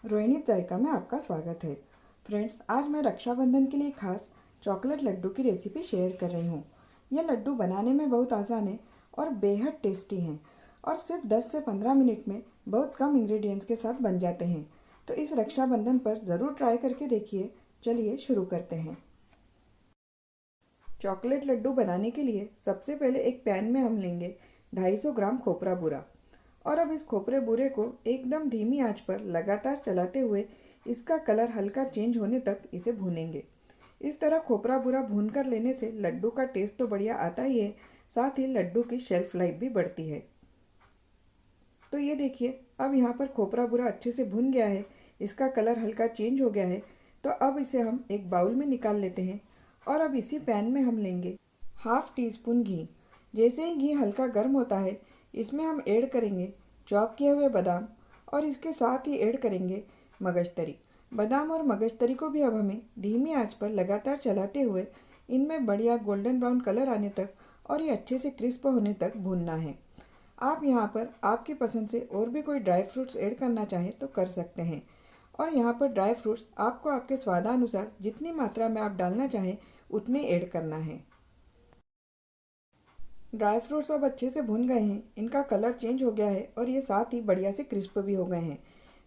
रोहिणी जायका में आपका स्वागत है। फ्रेंड्स, आज मैं रक्षाबंधन के लिए खास चॉकलेट लड्डू की रेसिपी शेयर कर रही हूँ। यह लड्डू बनाने में बहुत आसान है और बेहद टेस्टी हैं और सिर्फ 10 से 15 मिनट में बहुत कम इंग्रेडिएंट्स के साथ बन जाते हैं। तो इस रक्षाबंधन पर ज़रूर ट्राई करके देखिए। चलिए शुरू करते हैं। चॉकलेट लड्डू बनाने के लिए सबसे पहले एक पैन में हम लेंगे 250 ग्राम खोपरा बूरा। और अब इस खोपरे बूरे को एकदम धीमी आंच पर लगातार चलाते हुए इसका कलर हल्का चेंज होने तक इसे भूनेंगे। इस तरह खोपरा बूरा भून कर लेने से लड्डू का टेस्ट तो बढ़िया आता ही है, साथ ही लड्डू की शेल्फ लाइफ भी बढ़ती है। तो ये देखिए, अब यहाँ पर खोपरा बूरा अच्छे से भुन गया है, इसका कलर हल्का चेंज हो गया है। तो अब इसे हम एक बाउल में निकाल लेते हैं और अब इसी पैन में हम लेंगे हाफ टी स्पून घी। जैसे ही घी हल्का गर्म होता है, इसमें हम ऐड करेंगे चॉप किए हुए बादाम और इसके साथ ही ऐड करेंगे मगजतरी। बादाम और मगजतरी को भी अब हमें धीमी आंच पर लगातार चलाते हुए इनमें बढ़िया गोल्डन ब्राउन कलर आने तक और ये अच्छे से क्रिस्प होने तक भूनना है। आप यहाँ पर आपकी पसंद से और भी कोई ड्राई फ्रूट्स ऐड करना चाहें तो कर सकते हैं। और यहाँ पर ड्राई फ्रूट्स आपको आपके स्वादानुसार जितनी मात्रा में आप डालना चाहें उतने ऐड करना है। ड्राई फ्रूट्स अब अच्छे से भुन गए हैं, इनका कलर चेंज हो गया है और ये साथ ही बढ़िया से क्रिस्प भी हो गए हैं।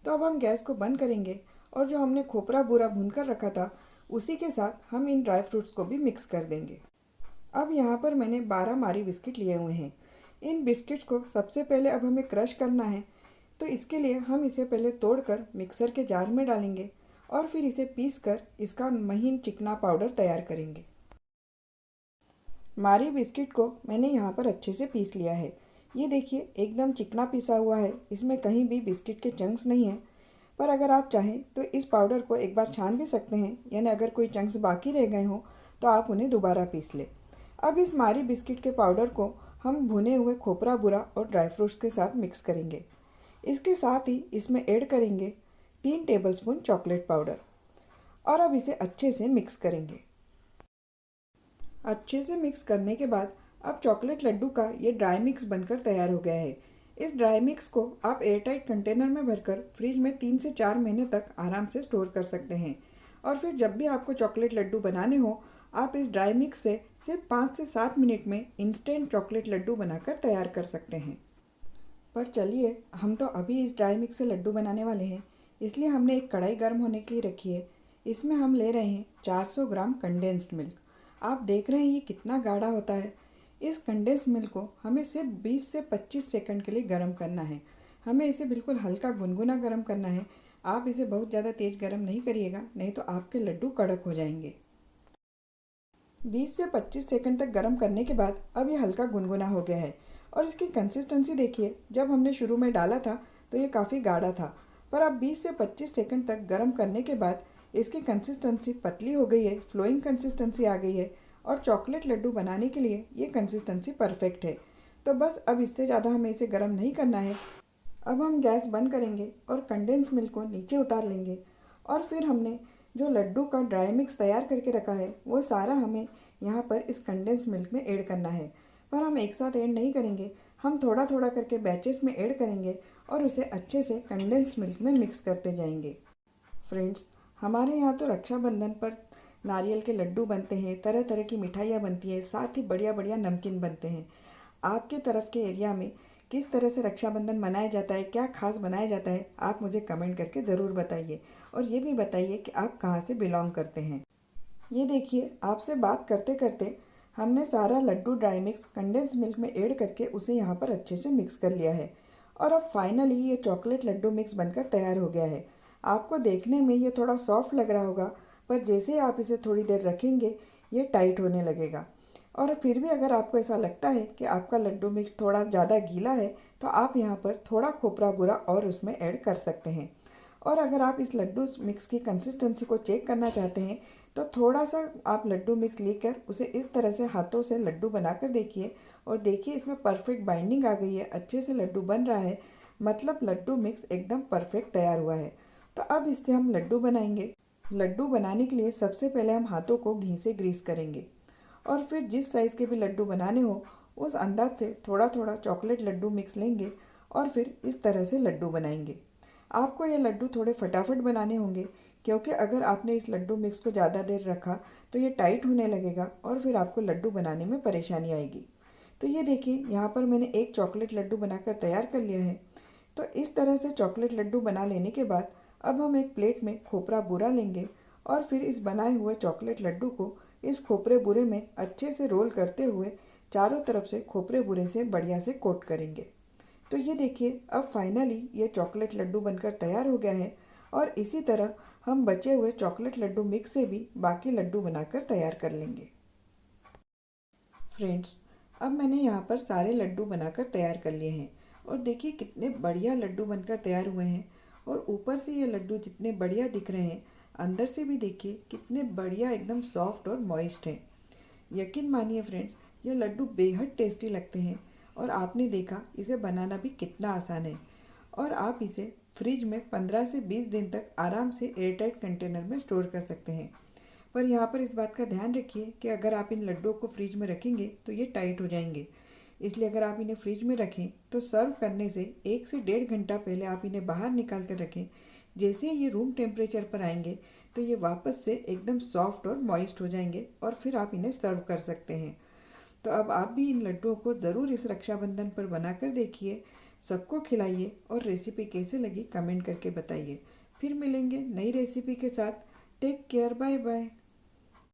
तो अब हम गैस को बंद करेंगे और जो हमने खोपरा बूरा भून कर रखा था उसी के साथ हम इन ड्राई फ्रूट्स को भी मिक्स कर देंगे। अब यहाँ पर मैंने 12 मारी बिस्किट लिए हुए हैं। इन बिस्किट्स को सबसे पहले अब हमें क्रश करना है। तो इसके लिए हम इसे पहले तोड़कर मिक्सर के जार में डालेंगे और फिर इसे पीस कर इसका महीन चिकना पाउडर तैयार करेंगे। मारी बिस्किट को मैंने यहाँ पर अच्छे से पीस लिया है। ये देखिए, एकदम चिकना पिसा हुआ है, इसमें कहीं भी बिस्किट के चंक्स नहीं हैं। पर अगर आप चाहें तो इस पाउडर को एक बार छान भी सकते हैं, यानी अगर कोई चंक्स बाकी रह गए हों तो आप उन्हें दोबारा पीस लें। अब इस मारी बिस्किट के पाउडर को हम भुने हुए खोपरा बूरा और ड्राई फ्रूट्स के साथ मिक्स करेंगे। इसके साथ ही इसमें ऐड करेंगे 3 टेबलस्पून चॉकलेट पाउडर और अब इसे अच्छे से मिक्स करेंगे। अच्छे से मिक्स करने के बाद अब चॉकलेट लड्डू का ये ड्राई मिक्स बनकर तैयार हो गया है। इस ड्राई मिक्स को आप एयरटाइट कंटेनर में भरकर फ्रिज में 3 से 4 महीने तक आराम से स्टोर कर सकते हैं। और फिर जब भी आपको चॉकलेट लड्डू बनाने हो, आप इस ड्राई मिक्स से सिर्फ 5 से 7 मिनट में इंस्टेंट चॉकलेट लड्डू बनाकर तैयार कर सकते हैं। पर चलिए, हम तो अभी इस ड्राई मिक्स से लड्डू बनाने वाले हैं, इसलिए हमने एक कढ़ाई गर्म होने के लिए रखी है। इसमें हम ले रहे हैं 400 ग्राम कंडेंस्ड मिल्क। आप देख रहे हैं ये कितना गाढ़ा होता है। इस कंडेंस मिल्क को हमें सिर्फ 20 से 25 सेकंड के लिए गर्म करना है। हमें इसे बिल्कुल हल्का गुनगुना गर्म करना है। आप इसे बहुत ज़्यादा तेज़ गर्म नहीं करिएगा, नहीं तो आपके लड्डू कड़क हो जाएंगे। 20 से 25 सेकंड तक गर्म करने के बाद अब ये हल्का गुनगुना हो गया है। और इसकी कंसिस्टेंसी देखिए, जब हमने शुरू में डाला था तो ये काफ़ी गाढ़ा था, पर अब 20 से 25 सेकंड तक गर्म करने के बाद इसकी कंसिस्टेंसी पतली हो गई है, फ्लोइंग कंसिस्टेंसी आ गई है और चॉकलेट लड्डू बनाने के लिए ये कंसिस्टेंसी परफेक्ट है। तो बस अब इससे ज़्यादा हमें इसे गर्म नहीं करना है। अब हम गैस बंद करेंगे और कंडेंस मिल्क को नीचे उतार लेंगे और फिर हमने जो लड्डू का ड्राई मिक्स तैयार करके रखा है वो सारा हमें यहाँ पर इस कंडेंस मिल्क में ऐड करना है। पर हम एक साथ ऐड नहीं करेंगे, हम थोड़ा थोड़ा करके बैचेस में ऐड करेंगे और उसे अच्छे से कंडेंस मिल्क में मिक्स करते जाएंगे। फ्रेंड्स, हमारे यहाँ तो रक्षाबंधन पर नारियल के लड्डू बनते हैं, तरह तरह की मिठाइयाँ बनती है, साथ ही बढ़िया बढ़िया नमकीन बनते हैं। आपके तरफ के एरिया में किस तरह से रक्षाबंधन मनाया जाता है, क्या खास बनाया जाता है, आप मुझे कमेंट करके ज़रूर बताइए। और ये भी बताइए कि आप कहाँ से बिलोंग करते हैं। ये देखिए, आपसे बात करते करते हमने सारा लड्डू ड्राई मिक्स कंडेंस मिल्क में ऐड करके उसे यहाँ पर अच्छे से मिक्स कर लिया है। और अब फाइनली ये चॉकलेट लड्डू मिक्स बनकर तैयार हो गया है। आपको देखने में ये थोड़ा सॉफ्ट लग रहा होगा, पर जैसे ही आप इसे थोड़ी देर रखेंगे ये टाइट होने लगेगा। और फिर भी अगर आपको ऐसा लगता है कि आपका लड्डू मिक्स थोड़ा ज़्यादा गीला है तो आप यहाँ पर थोड़ा खोपरा बूरा और उसमें ऐड कर सकते हैं। और अगर आप इस लड्डू मिक्स की कंसिस्टेंसी को चेक करना चाहते हैं तो थोड़ा सा आप लड्डू मिक्स लेकर उसे इस तरह से हाथों से लड्डू बनाकर देखिए और देखिए इसमें परफेक्ट बाइंडिंग आ गई है, अच्छे से लड्डू बन रहा है, मतलब लड्डू मिक्स एकदम परफेक्ट तैयार हुआ है। तो अब इससे हम लड्डू बनाएंगे। लड्डू बनाने के लिए सबसे पहले हम हाथों को घी से ग्रीस करेंगे और फिर जिस साइज़ के भी लड्डू बनाने हो उस अंदाज से थोड़ा थोड़ा चॉकलेट लड्डू मिक्स लेंगे और फिर इस तरह से लड्डू बनाएंगे। आपको ये लड्डू थोड़े फटाफट बनाने होंगे, क्योंकि अगर आपने इस लड्डू मिक्स को ज़्यादा देर रखा तो ये टाइट होने लगेगा और फिर आपको लड्डू बनाने में परेशानी आएगी। तो ये देखिए, यहाँ पर मैंने एक चॉकलेट लड्डू बनाकर तैयार कर लिया है। तो इस तरह से चॉकलेट लड्डू बना लेने के बाद अब हम एक प्लेट में खोपरा बूरा लेंगे और फिर इस बनाए हुए चॉकलेट लड्डू को इस खोपरे बूरे में अच्छे से रोल करते हुए चारों तरफ से खोपरे बूरे से बढ़िया से कोट करेंगे। तो ये देखिए, अब फाइनली ये चॉकलेट लड्डू बनकर तैयार हो गया है और इसी तरह हम बचे हुए चॉकलेट लड्डू मिक्स से भी बाकी लड्डू बनाकर तैयार कर लेंगे। फ्रेंड्स, अब मैंने यहाँ पर सारे लड्डू बनाकर तैयार कर लिए हैं और देखिए कितने बढ़िया लड्डू बनकर तैयार हुए हैं। और ऊपर से ये लड्डू जितने बढ़िया दिख रहे हैं, अंदर से भी देखिए कितने बढ़िया एकदम सॉफ्ट और मॉइस्ट हैं। यकीन मानिए फ्रेंड्स, ये लड्डू बेहद टेस्टी लगते हैं और आपने देखा इसे बनाना भी कितना आसान है। और आप इसे फ्रिज में 15 से 20 दिन तक आराम से एयरटाइट कंटेनर में स्टोर कर सकते हैं। पर यहाँ पर इस बात का ध्यान रखिए कि अगर आप इन लड्डुओं को फ्रिज में रखेंगे तो ये टाइट हो जाएंगे। इसलिए अगर आप इन्हें फ्रिज में रखें तो सर्व करने से 1 से 1.5 घंटा पहले आप इन्हें बाहर निकाल कर रखें। जैसे ही ये रूम टेम्परेचर पर आएंगे तो ये वापस से एकदम सॉफ्ट और मॉइस्ट हो जाएंगे और फिर आप इन्हें सर्व कर सकते हैं। तो अब आप भी इन लड्डुओं को ज़रूर इस रक्षाबंधन पर बनाकर देखिए, सबको खिलाइए और रेसिपी कैसे लगी कमेंट करके बताइए। फिर मिलेंगे नई रेसिपी के साथ। Take care, bye bye.